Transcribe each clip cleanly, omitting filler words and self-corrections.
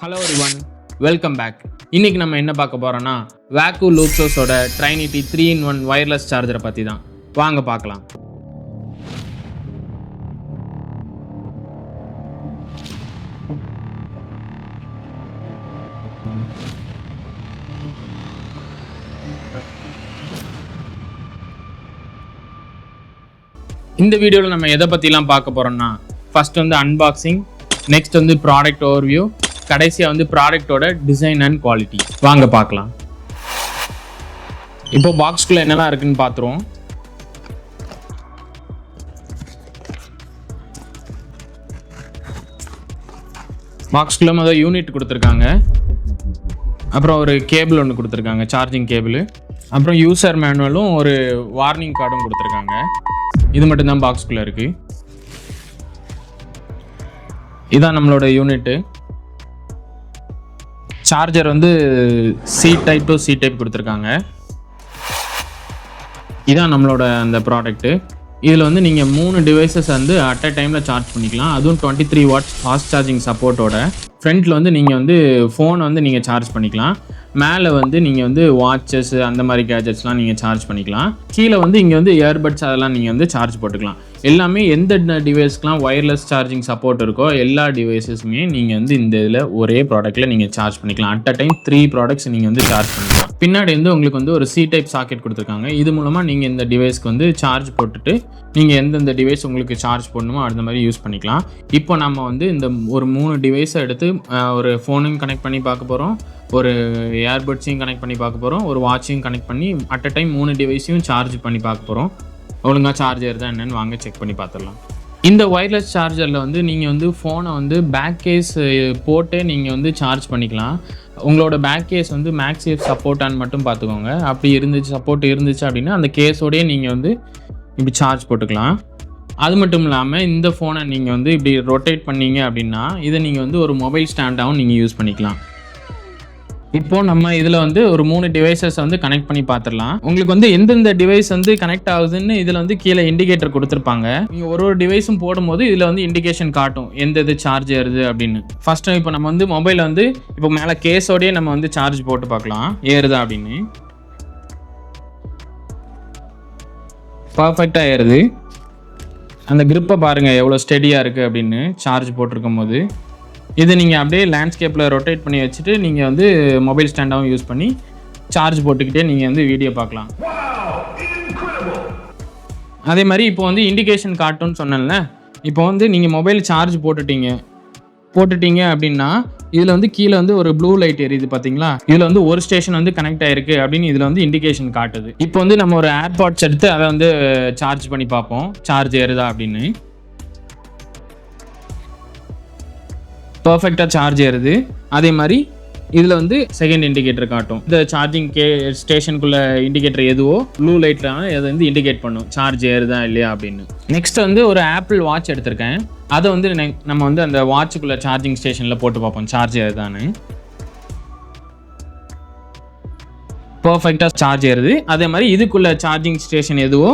Hello everyone, welcome back. இன்னைக்கு நம்ம என்ன பார்க்க போறோம்னா Vacu Luxosோட Trinity 3-in-1 வயர்லெஸ் சார்ஜரை பத்தி தான். வாங்க பார்க்கலாம். இந்த வீடியோல நம்ம எதை பத்திலாம் பார்க்க போறோம்னா ஃபர்ஸ்ட் வந்து அன்பாக்சிங், நெக்ஸ்ட் வந்து ப்ராடக்ட் ஓவர்வியூ, கடைசியா வந்து ப்ராடக்ட்டோட டிசைன் அண்ட் குவாலிட்டி. வாங்க பார்க்கலாம். இப்போ பாக்ஸ்குள்ள என்னெல்லாம் இருக்குன்னு பார்த்துருவோம். பாக்ஸ்குள்ள முதல் யூனிட் கொடுத்துருக்காங்க, அப்புறம் ஒரு கேபிள் ஒன்று கொடுத்துருக்காங்க, சார்ஜிங் கேபிள், அப்புறம் யூசர் மேனுவலும் ஒரு வார்னிங் கார்டும் கொடுத்துருக்காங்க. இது மட்டும்தான் பாக்ஸ்குள்ள இருக்கு. இதான் நம்மளோட யூனிட்டு. சார்ஜர் வந்து C type to C type கொடுத்துருக்காங்க. இதான் நம்மளோட அந்த ப்ராடக்ட்டு. இதில் வந்து நீங்கள் 3 டிவைசஸ் வந்து அட் அ டைமில் சார்ஜ் பண்ணிக்கலாம். அதுவும் 23 வாட்ஸ் ஃபாஸ்ட் சார்ஜிங் சப்போர்ட்டோட. ஃப்ரண்ட்டில் வந்து நீங்கள் வந்து ஃபோன் வந்து நீங்கள் சார்ஜ் பண்ணிக்கலாம். மேலே வந்து நீங்கள் வந்து வாட்சஸ் அந்த மாதிரி கேஜெட்ஸ்லாம் நீங்கள் சார்ஜ் பண்ணிக்கலாம். கீழே வந்து இங்கே வந்து இயர்பட்ஸ் அதெல்லாம் நீங்கள் வந்து சார்ஜ் போட்டுக்கலாம். எல்லாமே எந்த டிவைஸ்க்குலாம் ஒயர்லெஸ் சார்ஜிங் சப்போர்ட் இருக்கோ எல்லா டிவைஸஸுமே நீங்கள் வந்து இந்த இதில் ஒரே ப்ராடக்ட்டில் நீங்கள் சார்ஜ் பண்ணிக்கலாம். அட் அ டைம் 3 ப்ராடக்ட்ஸ் நீங்கள் வந்து சார்ஜ் பண்ணிக்கலாம். பின்னாடி வந்து உங்களுக்கு வந்து ஒரு சி டைப் சாக்கெட் கொடுத்துருக்காங்க. இது மூலமாக நீங்கள் இந்த டிவைஸ்க்கு வந்து சார்ஜ் போட்டுட்டு நீங்கள் எந்தெந்த டிவைஸ் உங்களுக்கு சார்ஜ் பண்ணணுமோ அந்த மாதிரி யூஸ் பண்ணிக்கலாம். இப்போ நம்ம வந்து இந்த ஒரு 3 டிவைஸை எடுத்து ஒரு ஃபோனையும் கனெக்ட் பண்ணி பார்க்க போகிறோம், ஒரு ஏர்பட்ஸையும் கனெக்ட் பண்ணி பார்க்க போகிறோம், ஒரு வாட்சையும் கனெக்ட் பண்ணி அட் அ டைம் 3 டிவைஸையும் சார்ஜ் பண்ணி பார்க்க போகிறோம். ஒழுங்காக சார்ஜர் தான் என்னென்னு வாங்க செக் பண்ணி பார்த்துடலாம். இந்த ஒயர்லெஸ் சார்ஜரில் வந்து நீங்கள் வந்து ஃபோனை வந்து பேக் கேஸ் போட்டே நீங்கள் வந்து சார்ஜ் பண்ணிக்கலாம். உங்களோட பேக் கேஸ் வந்து மேக்ஸேஃப் சப்போர்ட்டான்னு மட்டும் பார்த்துக்கோங்க. அப்படி இருந்துச்சு, சப்போர்ட் இருந்துச்சு அப்படின்னா அந்த கேஸோடையே நீங்கள் வந்து இப்படி சார்ஜ் போட்டுக்கலாம். அது மட்டும் இல்லாமல் இந்த ஃபோனை நீங்கள் வந்து இப்படி ரொட்டேட் பண்ணீங்க அப்படின்னா இதை நீங்கள் வந்து ஒரு மொபைல் ஸ்டாண்டாகவும் நீங்கள் யூஸ் பண்ணிக்கலாம். இப்போது நம்ம இதில் வந்து ஒரு 3 டிவைசஸ் வந்து கனெக்ட் பண்ணி பார்த்துடலாம். உங்களுக்கு வந்து எந்தெந்த டிவைஸ் வந்து கனெக்ட் ஆகுதுன்னு இதில் வந்து கீழே இண்டிகேட்டர் கொடுத்துருப்பாங்க. நீங்கள் ஒரு டிவைஸும் போடும்போது இதில் வந்து இண்டிகேஷன் காட்டும் எந்த இது சார்ஜ் ஏறுது அப்படின்னு. ஃபஸ்ட்டு இப்போ நம்ம வந்து மொபைலில் வந்து இப்போ மேலே கேஸோடையே நம்ம வந்து சார்ஜ் போட்டு பார்க்கலாம் ஏறுதா அப்படின்னு. பர்ஃபெக்டாக ஏறுது. அந்த கிரிப்பை பாருங்கள் எவ்வளோ ஸ்டெடியாக இருக்குது அப்படின்னு சார்ஜ் போட்டிருக்கும் போது. இது நீங்கள் அப்படியே லேண்ட்ஸ்கேப்பில் ரொட்டேட் பண்ணி வச்சுட்டு நீங்கள் வந்து மொபைல் ஸ்டாண்டாகவும் யூஸ் பண்ணி சார்ஜ் போட்டுக்கிட்டே நீங்கள் வந்து வீடியோ பார்க்கலாம். அதே மாதிரி இப்போ வந்து இண்டிகேஷன் காட்டுன்னு சொன்னேன்ல, இப்போ வந்து நீங்கள் மொபைல் சார்ஜ் போட்டுட்டீங்க அப்படின்னா இதில் வந்து கீழே வந்து ஒரு ப்ளூ லைட் எரியுது பார்த்தீங்களா. இதில் வந்து ஒரு ஸ்டேஷன் வந்து கனெக்ட் ஆகிருக்கு அப்படின்னு இதில் வந்து இண்டிகேஷன் காட்டுது. இப்போ வந்து நம்ம ஒரு ஏர்பாட்ஸ் எடுத்து அதை வந்து சார்ஜ் பண்ணி பார்ப்போம் சார்ஜ் ஏறுதா அப்படின்னு. பர்ஃபெக்டாக சார்ஜ் ஏறுது. அதே மாதிரி இதில் வந்து செகண்ட் இண்டிகேட்டர் காட்டும். இந்த சார்ஜிங் ஸ்டேஷனுக்குள்ள இண்டிகேட்டர் எதுவோ ப்ளூ லைட்டில் அதை வந்து இண்டிகேட் பண்ணும் சார்ஜ் ஏறுதா இல்லையா அப்படின்னு. நெக்ஸ்ட் வந்து ஒரு ஆப்பிள் வாட்ச் எடுத்திருக்கேன். அதை வந்து நம்ம வந்து அந்த வாட்சுக்குள்ளே சார்ஜிங் ஸ்டேஷனில் போட்டு பார்ப்போம் சார்ஜ் ஏறுதான்னு. பர்ஃபெக்டாக சார்ஜ் ஏறுது. அதே மாதிரி இதுக்குள்ள சார்ஜிங் ஸ்டேஷன் எதுவோ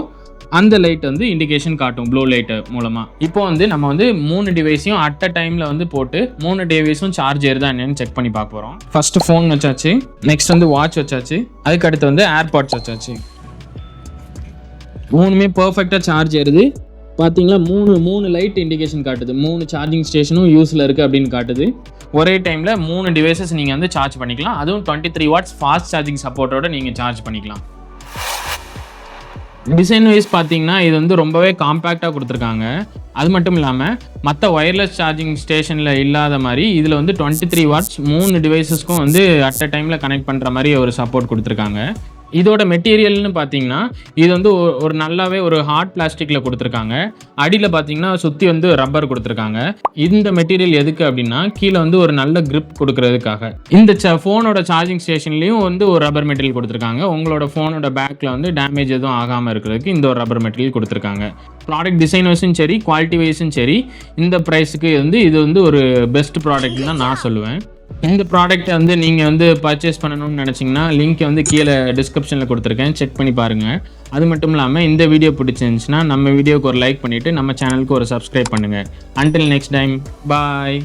அந்த லைட் வந்து இண்டிகேஷன் காட்டும் ப்ளூ லைட்டு மூலமாக. இப்போ வந்து நம்ம வந்து 3 டிவைஸையும் அட் அ டைமில் வந்து போட்டு 3 டிவைஸும் சார்ஜ் ஏறுதா என்னன்னு செக் பண்ணி பார்க்க போகிறோம். ஃபர்ஸ்ட் ஃபோன் வச்சாச்சு, நெக்ஸ்ட் வந்து வாட்ச் வச்சாச்சு, அதுக்கு அடுத்து வந்து ஏர்பாட்ஸ் வச்சாச்சு. 3மே பர்ஃபெக்டாக சார்ஜ் ஏறுது. பார்த்தீங்களா, 3 லைட் இண்டிகேஷன் காட்டுது. 3 சார்ஜிங் ஸ்டேஷனும் யூஸில் இருக்குது அப்படின்னு காட்டுது. ஒரே டைமில் 3 டிவைசஸ் நீங்கள் வந்து சார்ஜ் பண்ணிக்கலாம். அதுவும் 23 வாட்ஸ் ஃபாஸ்ட் சார்ஜிங் சப்போர்ட்டோட நீங்கள் சார்ஜ் பண்ணிக்கலாம். டிசைன் வைஸ் பார்த்தீங்கன்னா இது வந்து ரொம்பவே காம்பேக்டாக கொடுத்துருக்காங்க. அது மட்டும் இல்லாமல் மற்ற ஒயர்லெஸ் சார்ஜிங் ஸ்டேஷனில் இல்லாத மாதிரி இதில் வந்து 23 வாட்ஸ் 3 டிவைஸஸ்க்கும் வந்து அட் அ டைமில் கனெக்ட் பண்ணுற மாதிரி ஒரு சப்போர்ட் கொடுத்துருக்காங்க. இதோட மெட்டீரியல்னு பார்த்தீங்கன்னா இது வந்து ஒரு நல்லாவே ஒரு ஹார்ட் பிளாஸ்டிக்கில் கொடுத்துருக்காங்க. அடியில் பார்த்தீங்கன்னா சுற்றி வந்து ரப்பர் கொடுத்துருக்காங்க. இந்த மெட்டீரியல் எதுக்கு அப்படின்னா கீழே வந்து ஒரு நல்ல கிரிப் கொடுக்கறதுக்காக. இந்த ஃபோனோட சார்ஜிங் ஸ்டேஷன்லேயும் வந்து ஒரு ரப்பர் மெட்டீரியல் கொடுத்துருக்காங்க. உங்களோட ஃபோனோட பேக்கில் வந்து டேமேஜ் எதுவும் ஆகாமல் இருக்கிறதுக்கு இந்த ஒரு ரப்பர் மெட்டீரியல் கொடுத்துருக்காங்க. ப்ராடக்ட் டிசைன் வைஸும் சரி, குவாலிட்டி வைஸும் சரி, இந்த ப்ரைஸுக்கு வந்து இது வந்து ஒரு பெஸ்ட் ப்ராடக்ட்னு தான் நான் சொல்லுவேன். இந்த ப்ராடக்ட்டை வந்து நீங்கள் வந்து பர்ச்சேஸ் பண்ணணும்னு நினச்சிங்கன்னா லிங்க்கை வந்து கீழே டிஸ்கிரிப்ஷனில் கொடுத்துருக்கேன், செக் பண்ணி பாருங்கள். அது மட்டும் இல்லாமல் இந்த வீடியோ பிடிச்சிருந்துச்சுன்னா நம்ம வீடியோக்கு ஒரு லைக் பண்ணிவிட்டு நம்ம சேனலுக்கு ஒரு சப்ஸ்கிரைப் பண்ணுங்கள். அன்டில் நெக்ஸ்ட் டைம், பாய்.